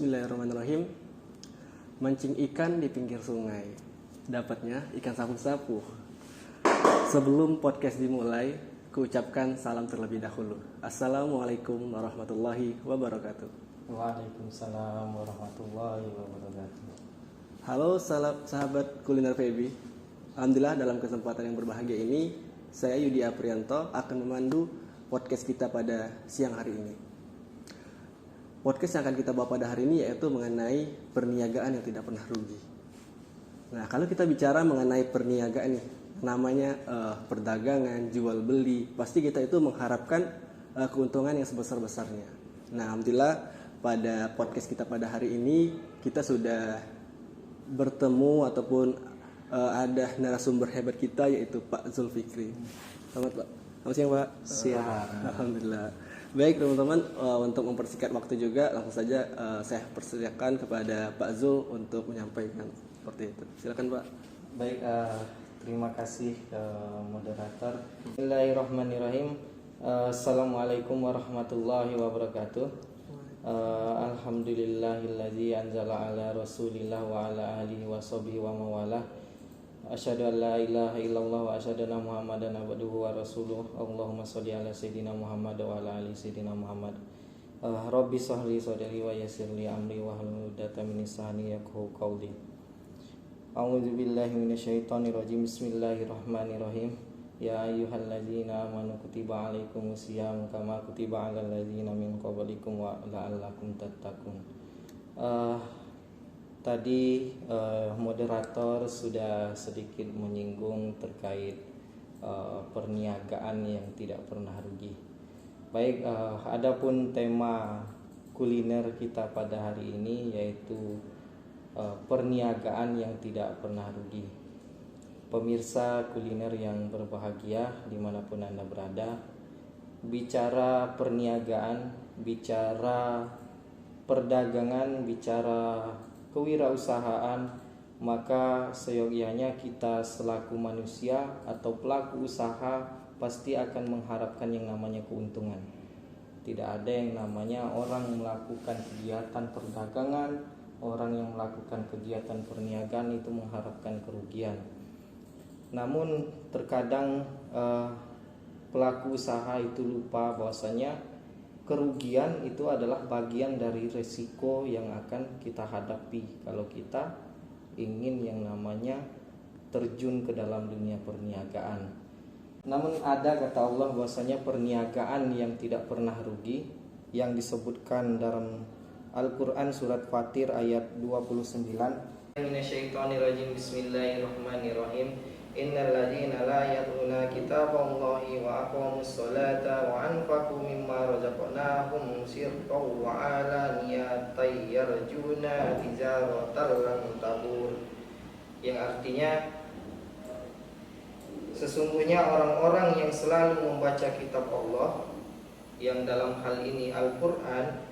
Bismillahirrahmanirrahim. Mancing ikan di pinggir sungai, dapatnya ikan sapu-sapu. Sebelum podcast dimulai, kuucapkan salam terlebih dahulu. Assalamualaikum warahmatullahi wabarakatuh. Waalaikumsalam warahmatullahi wabarakatuh. Halo sahabat kuliner Febi. Alhamdulillah dalam kesempatan yang berbahagia ini, saya Yudi Aprianto akan memandu podcast kita pada siang hari ini. Podcast yang akan kita bawa pada hari ini yaitu mengenai perniagaan yang tidak pernah rugi. Nah, kalau kita bicara mengenai perniagaan nih, namanya perdagangan, jual beli, pasti kita itu mengharapkan keuntungan yang sebesar-besarnya. Nah, alhamdulillah pada podcast kita pada hari ini kita sudah bertemu ataupun ada narasumber hebat kita yaitu Pak Zulfikri. Selamat Pak. Selamat siang Pak. Siang. Alhamdulillah. Baik teman-teman, untuk mempersingkat waktu juga langsung saja saya persilakan kepada Pak Zul untuk menyampaikan seperti itu. Silakan Pak. Baik, terima kasih moderator. Bismillahirrahmanirrahim. Assalamualaikum warahmatullahi wabarakatuh. Alhamdulillahilladzi anzala ala rasulillah wa ala alihi wa sahbihi wa mawalah. Asyhadu an la ilaha illallah wa asyhadu anna Muhammadan abduhu wa rasuluh. Allahumma shalli ala sayyidina Muhammad wa ala ali sayyidina Muhammad. Rabbi shrah li sadri wa yassir li amri wa hlul 'uqdatam min lisani yafqahu qawli. A'udzu billahi minasyaitonir rajim. Bismillahirrahmanirrahim. Ya ayyuhalladzina amanu kutiba 'alaikumusiyam kama kutiba 'alal ladzina min qablikum wa la'allakum tattaqun. Tadi moderator sudah sedikit menyinggung terkait perniagaan yang tidak pernah rugi. Baik, adapun tema kuliner kita pada hari ini yaitu perniagaan yang tidak pernah rugi. Pemirsa kuliner yang berbahagia dimanapun Anda berada, bicara perniagaan, bicara perdagangan, bicara kewirausahaan, maka seyogyanya kita selaku manusia atau pelaku usaha pasti akan mengharapkan yang namanya keuntungan. Tidak ada yang namanya orang melakukan kegiatan perdagangan, orang yang melakukan kegiatan perniagaan itu mengharapkan kerugian. Namun terkadang pelaku usaha itu lupa bahwasanya kerugian itu adalah bagian dari resiko yang akan kita hadapi kalau kita ingin yang namanya terjun ke dalam dunia perniagaan. Namun ada kata Allah bahwasanya perniagaan yang tidak pernah rugi yang disebutkan dalam Al-Quran surat Fatir ayat 29. Minasyaitonirrajim. Bismillahirrahmanirrahim. Innal ladzina la yatluna kitaballahi wa aqamus salata wa anfaqu mimma razaqnahum sirran wa alaniyatan yarjuna tijaratan lan tabur. Yang artinya sesungguhnya orang-orang yang selalu membaca kitab Allah, yang dalam hal ini Al-Quran,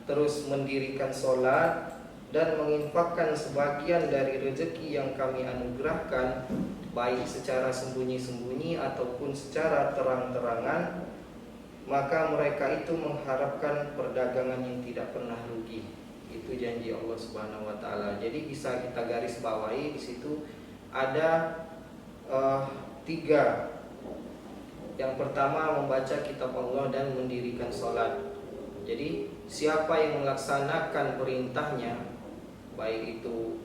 terus mendirikan sholat dan menginfakkan sebagian dari rezeki yang kami anugerahkan, baik secara sembunyi-sembunyi ataupun secara terang-terangan, maka mereka itu mengharapkan perdagangan yang tidak pernah rugi. Itu janji Allah Subhanahu wa taala. Jadi bisa kita garis bawahi di situ ada 3. Yang pertama membaca kitab Allah dan mendirikan sholat. Jadi siapa yang melaksanakan perintahnya, baik itu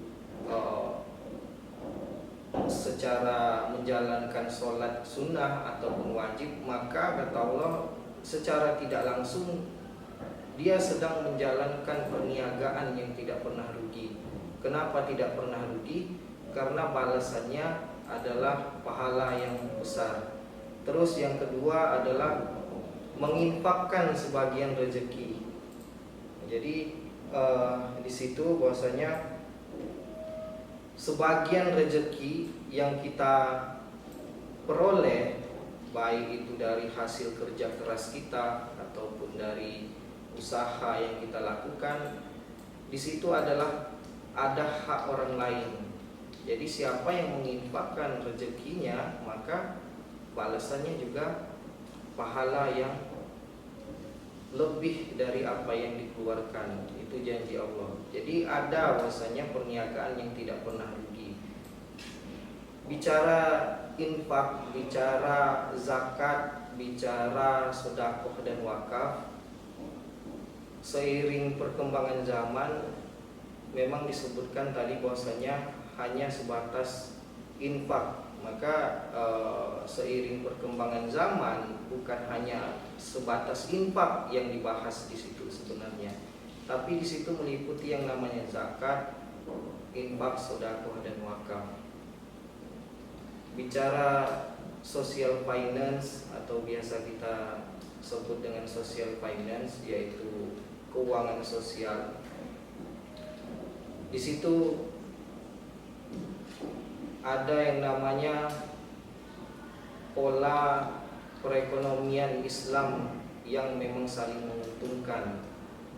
secara menjalankan sholat sunnah ataupun wajib, maka kata Allah secara tidak langsung dia sedang menjalankan perniagaan yang tidak pernah rugi. Kenapa tidak pernah rugi? Karena balasannya adalah pahala yang besar. Terus yang kedua adalah menginfakkan sebagian rezeki. Jadi di situ bahwasanya sebagian rezeki yang kita peroleh, baik itu dari hasil kerja keras kita ataupun dari usaha yang kita lakukan, di situ adalah ada hak orang lain. Jadi siapa yang menginfakkan rezekinya, maka balasannya juga pahala yang lebih dari apa yang dikeluarkan. itu janji Allah. Jadi ada bahwasanya perniagaan yang tidak pernah rugi. Bicara infak, bicara zakat, bicara sedekah dan wakaf, seiring perkembangan zaman memang disebutkan tadi bahwasanya hanya sebatas infak. Maka seiring perkembangan zaman bukan hanya sebatas infak yang dibahas di situ sebenarnya, tapi di situ meliputi yang namanya zakat, infak, sedekah dan wakaf. Bicara social finance atau biasa kita sebut dengan social finance, yaitu keuangan sosial. Di situ ada yang namanya pola perekonomian Islam yang memang saling menguntungkan.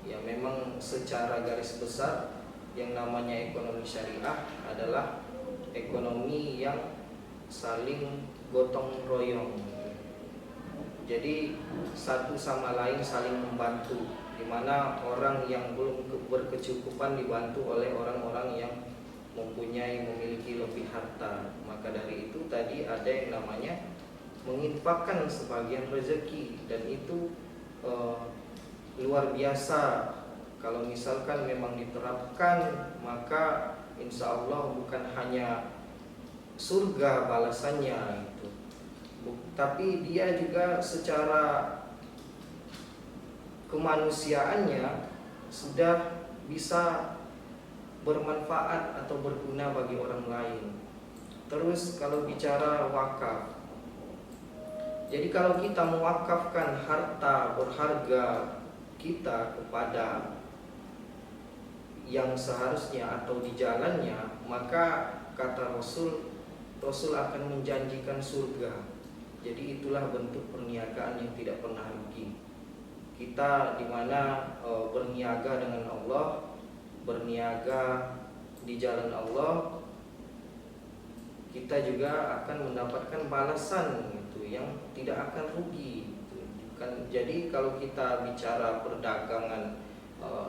Ya, memang secara garis besar yang namanya ekonomi syariah adalah ekonomi yang saling gotong royong. Jadi satu sama lain saling membantu, di mana orang yang belum berkecukupan dibantu oleh orang-orang yang memiliki lebih harta. Maka dari itu tadi ada yang namanya menginfakkan sebagian rezeki, dan itu luar biasa. Kalau misalkan memang diterapkan, maka insya Allah bukan hanya surga balasannya itu, tapi dia juga secara kemanusiaannya sudah bisa bermanfaat atau berguna bagi orang lain. Terus kalau bicara wakaf, jadi kalau kita mewakafkan harta berharga kita kepada yang seharusnya atau di jalannya, maka kata Rasul akan menjanjikan surga. Jadi itulah bentuk perniagaan yang tidak pernah rugi. Kita dimana berniaga dengan Allah, berniaga di jalan Allah, kita juga akan mendapatkan balasan gitu yang tidak akan rugi gitu. Jadi kalau kita bicara perdagangan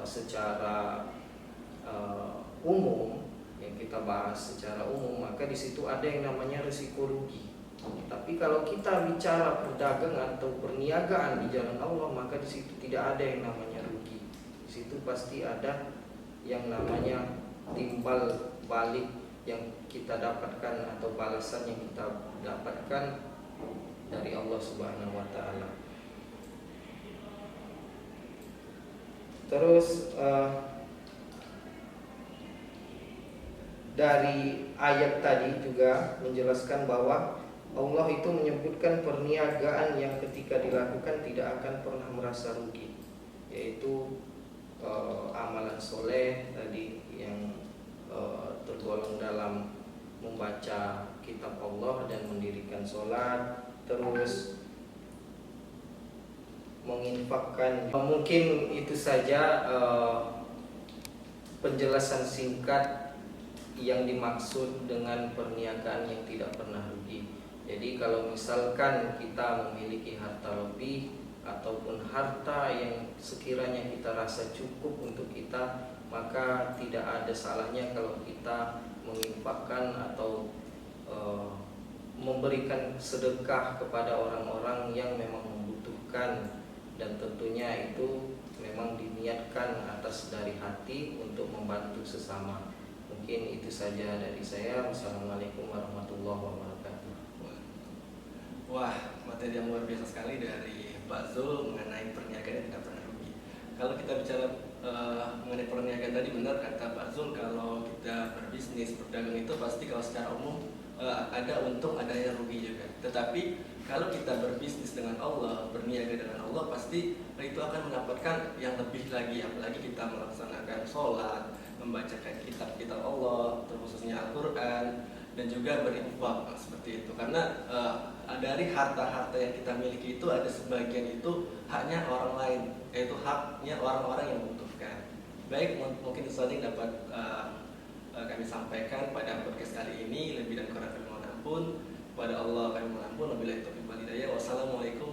secara umum, yang kita bahas secara umum, maka di situ ada yang namanya risiko rugi. Tapi kalau kita bicara perdagangan atau perniagaan di jalan Allah, maka di situ tidak ada yang namanya rugi. Di situ pasti ada yang namanya timbal balik yang kita dapatkan atau balasan yang kita dapatkan dari Allah Subhanahu wa taala. Terus dari ayat tadi juga menjelaskan bahwa Allah itu menyebutkan perniagaan yang ketika dilakukan tidak akan pernah merasa rugi, yaitu amalan soleh tadi yang tergolong dalam membaca kitab Allah dan mendirikan sholat, terus menginfakkan. Mungkin itu saja penjelasan singkat yang dimaksud dengan perniagaan yang tidak pernah rugi. Jadi kalau misalkan kita memiliki harta lebih ataupun harta yang sekiranya kita rasa cukup untuk kita, maka tidak ada salahnya kalau kita menginfakkan atau memberikan sedekah kepada orang-orang yang memang membutuhkan, dan tentunya itu memang diniatkan atas dari hati untuk membantu sesama. Mungkin itu saja dari saya. Wassalamualaikum warahmatullahi wabarakatuh. Wah, materi yang luar biasa sekali dari Pak Zul mengenai perniagaan yang tidak pernah rugi. Kalau kita bicara mengenai perniagaan tadi, benar kata Pak Zul, kalau kita berbisnis, berdagang itu pasti kalau secara umum ada untung, ada yang rugi juga. Tetapi kalau kita berbisnis dengan Allah, berniaga dengan Allah, pasti itu akan mendapatkan yang lebih lagi. Apalagi kita melaksanakan sholat, membacakan kitab-kitab Allah, terkhususnya Al-Quran, dan juga berinfak seperti itu. Karena dari harta-harta yang kita miliki itu ada sebagian itu haknya orang lain, yaitu haknya orang-orang yang membutuhkan. Baik, mungkin itu saja yang dapat kami sampaikan pada podcast kali ini. Lebih dan kurang kami mohon ampun. Kepada Allah kami mohon ampun. Wabillahi taufiq wal hidayah. Wassalamualaikum